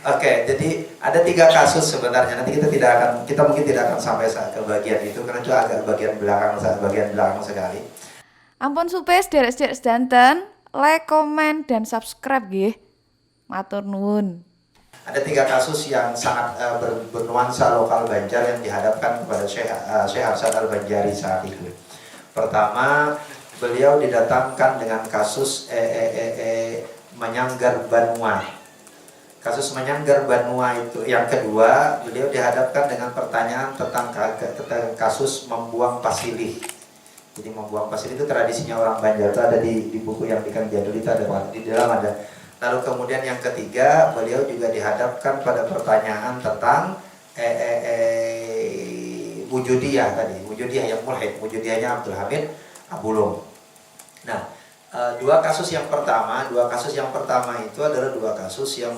Oke, jadi ada 3 kasus sebenarnya. Nanti kita mungkin tidak akan sampai ke bagian itu karena itu agak bagian belakang sekali. Ampun supaya sederek-sederek sedanten, like, komen, dan subscribe nggih. Matur nuwun. Ada 3 kasus yang sangat bernuansa lokal Banjar yang dihadapkan kepada Syekh Hasan Al-Banjari saat itu. Pertama, beliau didatangkan dengan kasus menyanggar Banua. Kasus menyanggar Banua itu. Yang kedua, beliau dihadapkan dengan pertanyaan tentang kasus membuang pasilih. Jadi membuang pasilih itu tradisinya orang Banjar, itu ada di buku yang di Kang Jadul itu ada, di dalam ada. Lalu kemudian yang ketiga, beliau juga dihadapkan pada pertanyaan tentang wujudiyah tadi, wujudiyah yang mulhid, wujudiyahnya Abdul Hamid Abulung. Nah, dua kasus yang pertama itu adalah 2 kasus yang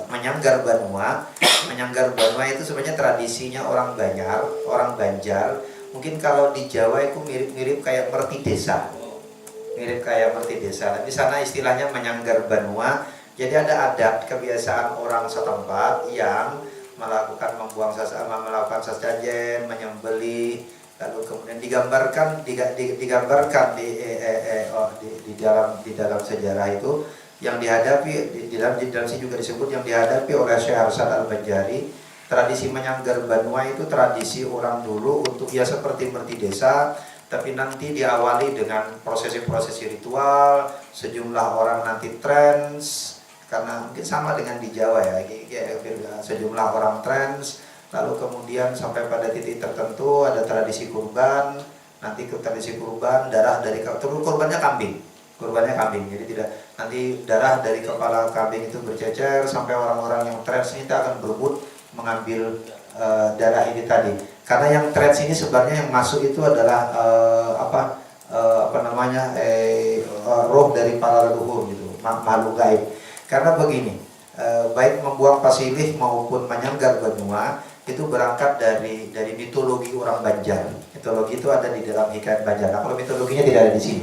menyanggar Banua. Menyanggar Banua itu sebenarnya tradisinya orang Banjar. Mungkin kalau di Jawa itu mirip-mirip kayak merti desa. Di sana istilahnya menyanggar Banua. Jadi ada adat kebiasaan orang setempat yang melakukan melakukan sesajen, menyembelih, lalu kemudian digambarkan di dalam sejarah itu yang dihadapi di dalam sini juga disebut yang dihadapi oleh Syekh Hasan Al-Banjari. Tradisi menyanggar Banua itu tradisi orang dulu untuk ya seperti merti desa, tapi nanti diawali dengan prosesi-prosesi ritual, sejumlah orang nanti trans, karena mungkin sama dengan di Jawa ya, sejumlah orang trans. Lalu kemudian sampai pada titik tertentu ada tradisi kurban. Nanti ke tradisi kurban darah dari kurbannya kambing. Jadi tidak, nanti darah dari kepala kambing itu bercecer sampai orang-orang yang trans ini akan berebut mengambil darah ini tadi. Karena yang trans ini sebenarnya yang masuk itu adalah roh dari para leluhur gitu, makhluk gaib. Karena begini, baik membuang pasilih maupun menyanggar Banua itu berangkat dari mitologi orang Banjar. Mitologi itu ada di dalam hikayat Banjar. Nah, kalau mitologinya tidak ada di sini,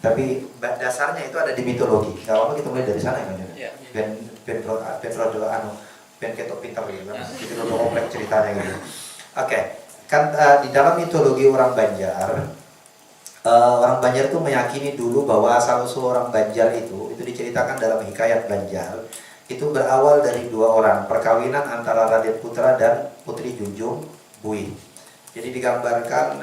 tapi dasarnya itu ada di mitologi. Kalau kita mulai dari sana ya, ben ketok pinter gitu kan. Jadi udah kompleks ceritanya gitu. Oke, kan di dalam mitologi orang Banjar itu meyakini dulu bahwa asal usul orang Banjar itu diceritakan dalam hikayat Banjar. Itu berawal dari 2 orang, perkawinan antara Raden Putra dan Putri Junjung Bui. Jadi digambarkan,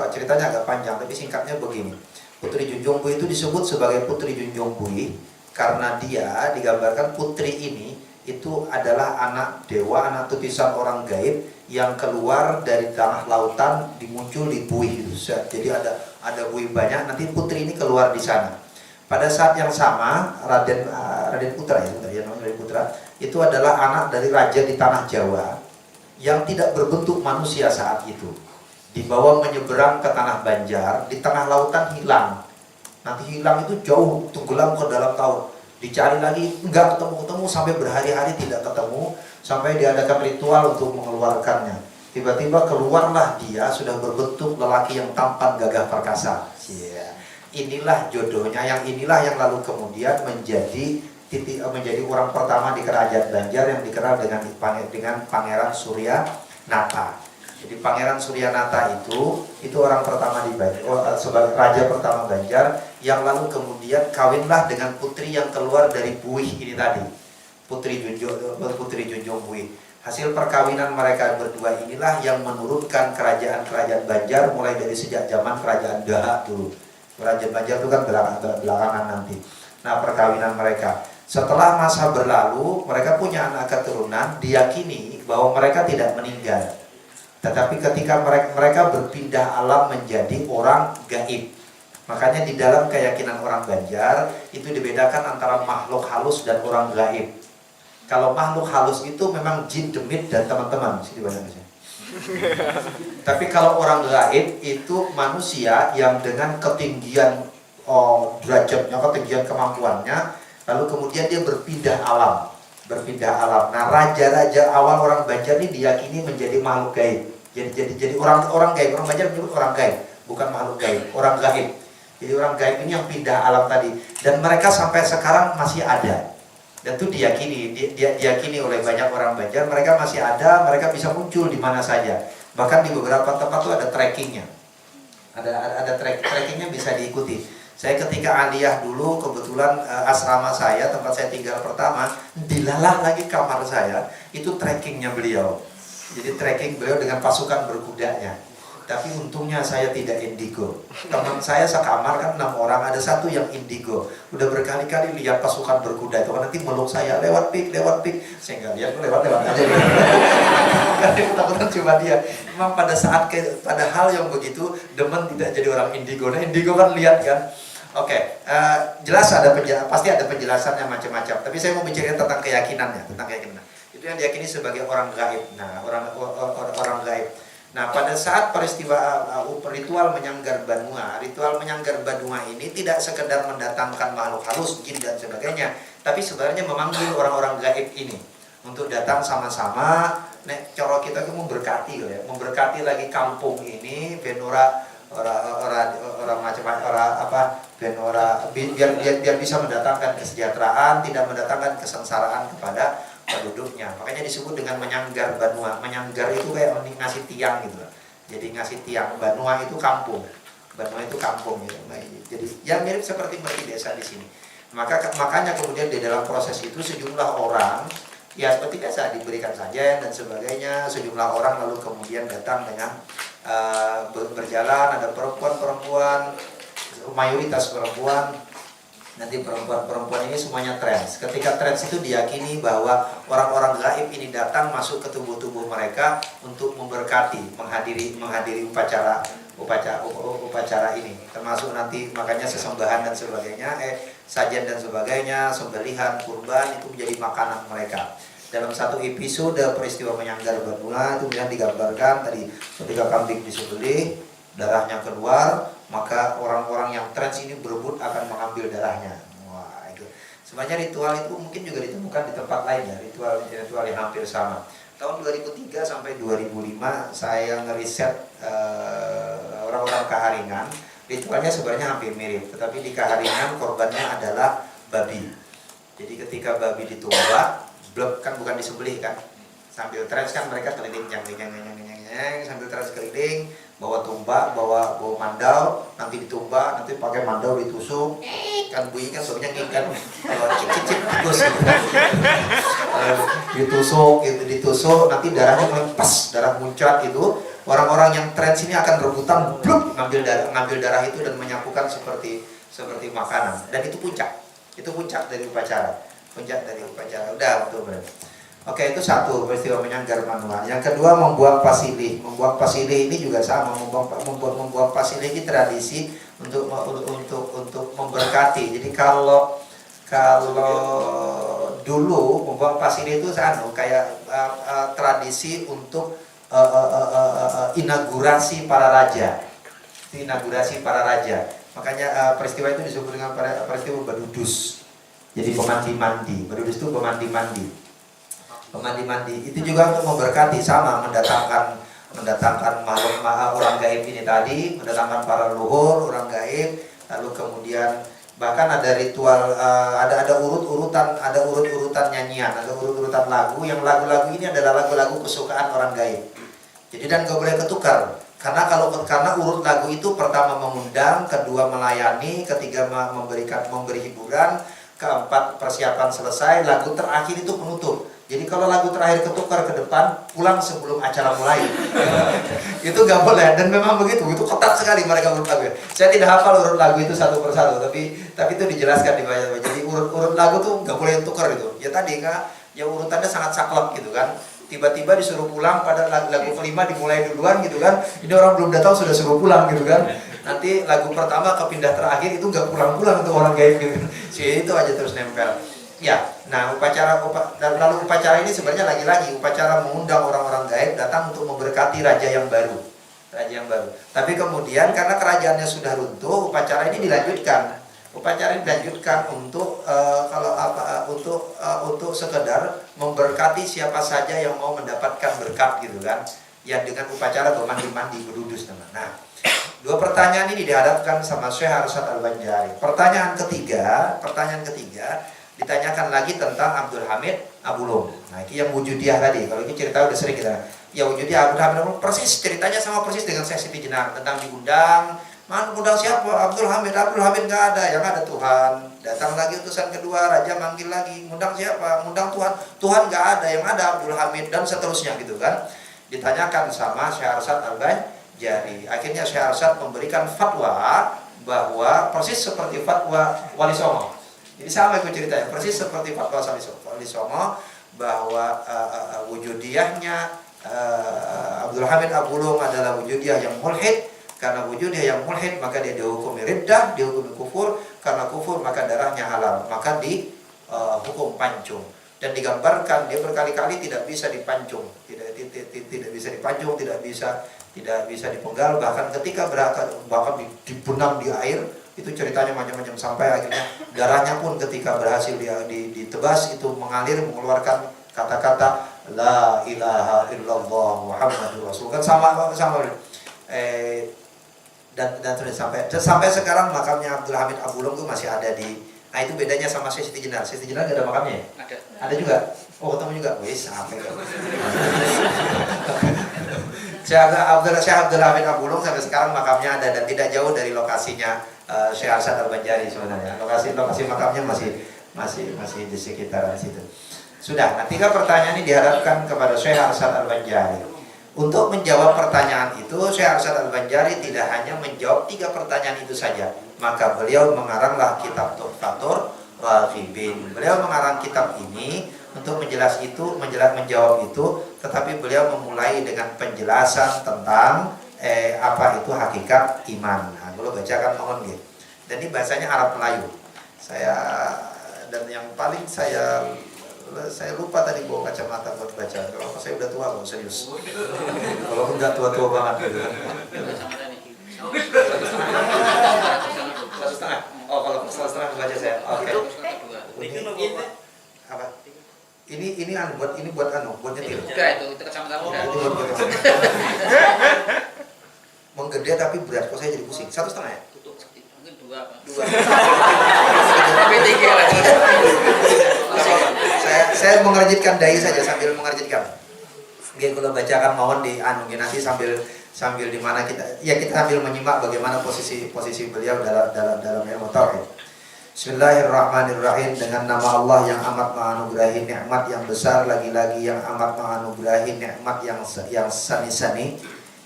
ceritanya agak panjang, tapi singkatnya begini. Putri Junjung Bui itu disebut sebagai Putri Junjung Bui karena dia digambarkan putri ini itu adalah anak dewa, anak tutisan orang gaib yang keluar dari tanah lautan dimuncul di bui. Jadi ada bui banyak, nanti putri ini keluar di sana. Pada saat yang sama, Raden Putra itu adalah anak dari raja di tanah Jawa yang tidak berbentuk manusia saat itu. Dibawa menyeberang ke tanah Banjar, di tengah lautan hilang. Nanti hilang itu jauh, tenggelam ke dalam laut. Dicari lagi, enggak ketemu sampai berhari-hari tidak ketemu, sampai diadakan ritual untuk mengeluarkannya. Tiba-tiba keluarlah dia sudah berbentuk lelaki yang tampan gagah perkasa. Inilah jodohnya, inilah yang lalu kemudian menjadi orang pertama di kerajaan Banjar yang dikenal dengan Pangeran Surya Nata. Jadi Pangeran Surya Nata itu orang pertama di Banjar, sebagai raja pertama Banjar, yang lalu kemudian kawinlah dengan putri yang keluar dari Buih ini tadi, Putri Junjung Buih. Hasil perkawinan mereka berdua inilah yang menurunkan kerajaan Banjar mulai dari sejak zaman kerajaan Dahak dulu. Kerajaan Banjar itu kan belakangan nanti. Nah, perkawinan mereka setelah masa berlalu, mereka punya anak keturunan, diyakini bahwa mereka tidak meninggal. Tetapi ketika mereka berpindah alam menjadi orang gaib. Makanya di dalam keyakinan orang Banjar itu dibedakan antara makhluk halus dan orang gaib. Kalau makhluk halus itu memang jin, demit dan teman-teman. Tapi kalau orang gaib itu manusia yang dengan ketinggian derajatnya, ketinggian kemampuannya, lalu kemudian dia berpindah alam. Nah, raja-raja awal orang Banjar ini diyakini menjadi makhluk gaib. Jadi orang gaib. Orang Banjar menyebut orang gaib, bukan makhluk gaib, orang gaib. Jadi orang gaib ini yang pindah alam tadi, dan mereka sampai sekarang masih ada. Dan itu diyakini oleh banyak orang Banjar, mereka masih ada, mereka bisa muncul di mana saja. Bahkan di beberapa tempat tuh ada trackingnya. Ada trackingnya bisa diikuti. Saya ketika aliyah dulu, kebetulan asrama saya, tempat saya tinggal pertama, dilalah lagi kamar saya, itu trackingnya beliau. Jadi tracking beliau dengan pasukan berkudanya. Tapi untungnya saya tidak indigo. Teman saya sekamar kan 6 orang, ada satu yang indigo. Udah berkali-kali lihat pasukan berkuda itu, nanti meluk saya, lewat pik. Saya nggak lihat, lewat aja. Karena ketakutan cuma dia. Memang pada hal yang begitu, demen tidak jadi orang indigo. Nah indigo kan lihat kan. Oke, jelas pasti ada penjelasannya macam-macam. Tapi saya mau bicara tentang keyakinannya, Itu yang diyakini sebagai orang gaib. Nah, orang gaib. Nah, pada saat peristiwa ritual menyanggar Banua ini tidak sekedar mendatangkan makhluk halus, jin dan sebagainya, tapi sebenarnya memanggil orang-orang gaib ini untuk datang sama-sama. Nek coro kita itu memberkati lagi kampung ini, benora biar bisa mendatangkan kesejahteraan, tidak mendatangkan kesengsaraan kepada penduduknya. Makanya disebut dengan menyanggar Banua. Menyanggar itu kayak ngasih tiang gitu. Jadi ngasih tiang. Banua itu kampung gitu. Jadi yang mirip seperti mereka desa di sini. Makanya kemudian di dalam proses itu sejumlah orang ya seperti biasa diberikan sajen dan sebagainya. Sejumlah orang lalu kemudian datang dengan berjalan, ada perempuan, mayoritas perempuan. Nanti perempuan ini semuanya trans. Ketika trans itu diyakini bahwa orang-orang gaib ini datang masuk ke tubuh-tubuh mereka untuk memberkati, menghadiri upacara ini. Termasuk nanti makanya sesembahan dan sebagainya, sajian dan sebagainya, sembelihan, kurban itu menjadi makanan mereka. Dalam satu episode peristiwa menyanggar Banua itu yang digambarkan tadi ketika kambing disembelih, darahnya keluar, maka orang-orang yang trans ini berebut akan mengambil darahnya. Wah, itu sebenarnya ritual itu mungkin juga ditemukan di tempat lain ya, ritual yang hampir sama. Tahun 2003 sampai 2005 saya ngeriset orang-orang Kaharingan. Ritualnya sebenarnya hampir mirip, tetapi di Kaharingan korbannya adalah babi. Jadi ketika babi ditumbak, kan bukan disembelih kan, sambil trans kan mereka keliling sambil trans keliling, bawa tumbak, bawa mandau, nanti ditumbak, nanti pakai mandau ditusuk, kan bunyi kan suaranya ngikan, cicip bagus, ditusuk, nanti darahnya melepas, darah muncrat itu, orang-orang yang trans ini akan rebutan, ngambil darah itu dan menyapukan seperti makanan, dan itu puncak dari upacara, udah betul. Oke, itu satu peristiwa menyanggar Banua. Yang kedua membuang pasilih. Membuang pasilih ini juga sama. Membuang pasilih ini tradisi untuk memberkati. Jadi kalau dulu membuang pasilih itu kayak tradisi untuk inaugurasi para raja. Makanya peristiwa itu disebut dengan peristiwa Badudus. Jadi pemandi-mandi. Badudus itu pemandi-mandi itu juga untuk memberkati, sama mendatangkan makhluk orang gaib ini tadi, mendatangkan para leluhur orang gaib, lalu kemudian bahkan ada ritual, ada urut-urutan nyanyian, ada urut-urutan lagu, yang lagu-lagu ini adalah lagu-lagu kesukaan orang gaib. Jadi dan gak boleh ketukar, karena urut lagu itu pertama mengundang, kedua melayani, ketiga memberi hiburan, keempat persiapan selesai, lagu terakhir itu penutup. Jadi kalau lagu terakhir ketukar ke depan, pulang sebelum acara mulai. Itu gak boleh, dan memang begitu, itu ketat sekali mereka urut lagu. Saya tidak hafal urut lagu itu satu persatu, tapi itu dijelaskan di banyak. Jadi urut lagu tuh gak boleh tukar itu. Ya tadi ya urutannya sangat saklek gitu kan. Tiba-tiba disuruh pulang pada lagu kelima dimulai duluan gitu kan. Ini orang belum datang sudah suruh pulang gitu kan. Nanti lagu pertama kepindah terakhir itu gak pulang-pulang untuk orang gaib gitu. Itu aja terus nempel. Ya, nah lalu upacara ini sebenarnya lagi-lagi upacara mengundang orang-orang gaib datang untuk memberkati raja yang baru. Tapi kemudian karena kerajaannya sudah runtuh, upacara ini dilanjutkan. Untuk sekedar memberkati siapa saja yang mau mendapatkan berkat gitu kan. Ya dengan upacara bermandi-mandi berdudus teman. Nah, dua pertanyaan ini dihadapkan sama Syekh Arsyad Al-Banjari. Pertanyaan ketiga, Ditanyakan lagi tentang Abdul Hamid Abulung. Nah, ini yang Wujudiyah tadi. Kalau ini cerita udah sering kita. Ya Wujudiyah Abdul Hamid Abulung persis ceritanya sama persis dengan Syekh Siti Jenar tentang diundang. Man undang siapa? Abdul Hamid nggak ada, yang ada Tuhan. Datang lagi utusan kedua, raja manggil lagi, ngundang siapa? Ngundang Tuhan. Tuhan nggak ada, yang ada Abdul Hamid dan seterusnya gitu kan. Ditanyakan sama Syekh Arsyad Al-Banjari. Akhirnya Syekh Arsyad memberikan fatwa bahwa persis seperti fatwa Wali Songo. Jadi sama itu ceritanya, persis seperti fatwa Wali Songo bahwa wujudiyahnya Abdul Hamid Abulung adalah wujudiyah yang mulhid. Karena wujudnya yang mulhid maka dia dihukumi riddah, dihukumi kufur. Karena kufur maka darahnya halal, maka dihukum pancung. Dan digambarkan dia berkali-kali tidak bisa dipancung, tidak bisa dipancung, tidak bisa dipenggal. Bahkan ketika bahkan dibenam di air, itu ceritanya macam-macam sampai akhirnya darahnya pun ketika berhasil ditebas itu mengalir mengeluarkan kata-kata la ilaha illallah Muhammadur Rasul. Kan sama dan sampai sekarang makamnya Abdul Hamid Abulung itu masih ada di. Nah itu bedanya sama Syekh Siti Jenar. Syekh Siti Jenar gak ada makamnya ya? Ada juga. Oh ketemu juga. Wis sampai. Syekh Abdul Hamid Abulung sampai sekarang makamnya ada dan tidak jauh dari lokasinya Syekh Arsyad Al-Banjari sebenarnya. Lokasi makamnya masih di sekitaran situ. Sudah. Nah 3 pertanyaan ini diharapkan kepada Syekh Arsyad Al-Banjari. Untuk menjawab pertanyaan itu, Syekh Arsyad Al-Banjari tidak hanya menjawab 3 pertanyaan itu saja. Maka beliau mengaranglah kitab Tuhfatur Raghibin. Beliau mengarang kitab ini untuk menjawab itu, tetapi beliau memulai dengan penjelasan tentang apa itu hakikat iman. Nah, kalau bacakan mohon gitu. Dan ini bahasanya Arab Melayu. Dan yang paling saya lupa tadi bawa kacamata buat baca. Kalau saya udah tua loh, serius. Kalau enggak tua-tua banget gitu. 1,5. Oh, kalau 1,5 baca saya. Oke. Ini apa? Ini buat nyetir. Udah itu kacamata udah. Menggede tapi berat, kok saya jadi pusing. 1,5 ya? Mungkin 2 Pak. 2. Tapi 3 lagi. Saya mengerjitkan dai saja sambil mengerjitkan. Oke, kalau bacakan mohon di nanti sambil di mana kita sambil menyimak bagaimana posisi beliau dalam ilmu tauhid. Bismillahirrahmanirrahim. Dengan nama Allah yang amat menganugerahi nikmat yang besar, lagi-lagi yang amat menganugerahi nikmat yang sani-sani.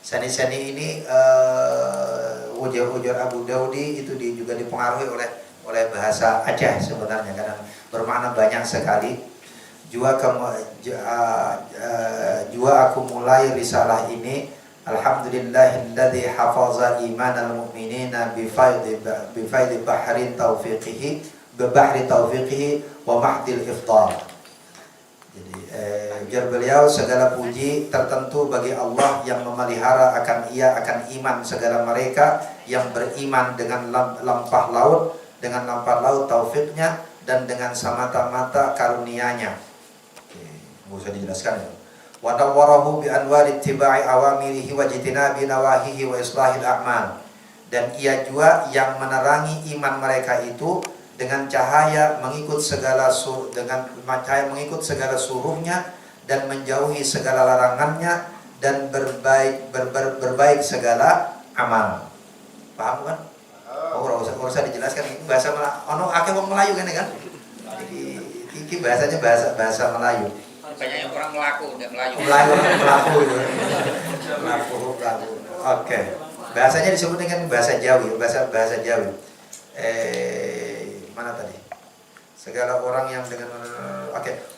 Sani-sani ini ujar Abu Daudi itu juga dipengaruhi oleh bahasa Aceh sebenarnya, kadang bermakna banyak sekali. Jua aku mulai risalah ini alhamdulillahilladzi hafaza imanal mu'minina bi faidi bahri taufiqihi wa mahdil ifdal. Jadi ujar beliau, segala puji tertentu bagi Allah yang memelihara akan iman segala mereka yang beriman dengan lampah laut taufiknya dan dengan semata-mata karunia-Nya. Nggak usah dijelaskan ya. Wa nawwarahu bi anwari ittiba'i awamirihi wa jitinabi nawahihi wa islahil a'mal. Dan ia juga yang menerangi iman mereka itu dengan cahaya mengikut segala suruhnya dan menjauhi segala larangannya dan berbaik segala amal. Paham kan? Oh, ora usah dijelaskan, ini bahasa akeh wong Melayu kan. Iki bahasanya bahasa Melayu. Banyak yang orang melaku, enggak Melayu. Melaku itu. Melaku. Oke. Bahasanya disebut dengan bahasa Jawi, bahasa Jawi. Mana tadi? Segala orang yang dengan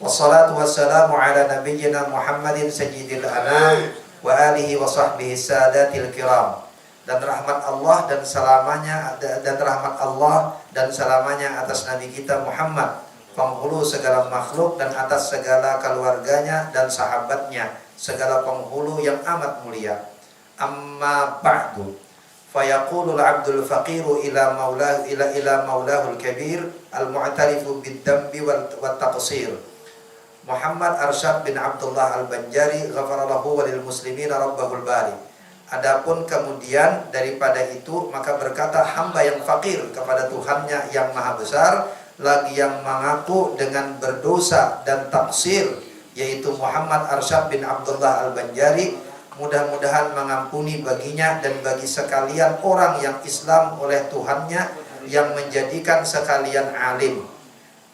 Wassalatu wassalamu ala nabiyyina Muhammadin sayyidil anam wa alihi wa sahbihi sadatil kiram. Dan rahmat Allah dan selamanya atas nabi kita Muhammad, penghulu segala makhluk, dan atas segala keluarganya dan sahabatnya, segala penghulu yang amat mulia. Amma ba'du, fayaqulul abdul faqiru ila maulahul kabir al-mu'tarifu bid-dambi wat taqsir. Muhammad Arsyad bin Abdullah Al-Banjari ghafarallahu walil muslimina rabbahul bari. Adapun kemudian daripada itu, maka berkata hamba yang fakir kepada Tuhannya yang maha besar lagi yang mengaku dengan berdosa dan taksir, yaitu Muhammad Arsyad bin Abdullah Al-Banjari, mudah-mudahan mengampuni baginya dan bagi sekalian orang yang Islam oleh Tuhannya yang menjadikan sekalian alim.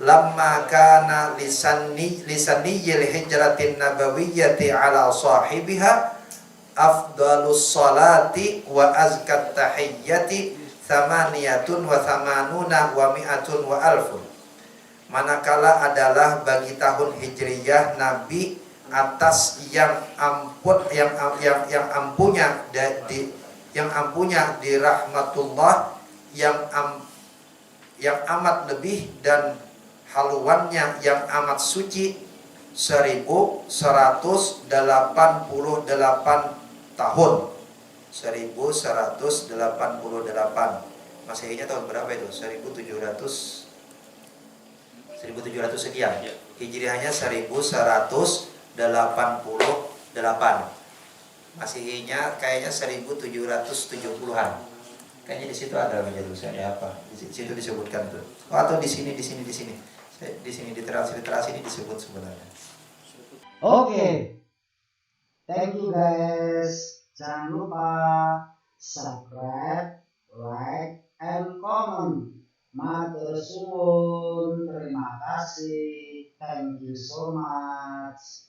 Lamma kana lisaniyil hijratin nabawiyyati ala sahibiha afdalus salati wa azkat tahiyyati thamaniyatun wa thamanuna wa mi'atun wa alfun. Manakala adalah bagi tahun Hijriyah Nabi atas yang ampunya di rahmatullah yang amat lebih dan haluannya yang amat suci 1188 tahun. 1188. Masehinya tahun berapa itu? 1700 sekian. Hijriahnya 1188. Masehinya kayaknya 1770-an. Kayaknya di situ ada meja tulisannya apa? Di situ disebutkan tuh. Oh, atau di sini. Di sini literasi ini disebut sebenarnya. Oke. Thank you guys. Jangan lupa subscribe, like, and comment. Matur suwun. Terima kasih. Thank you so much.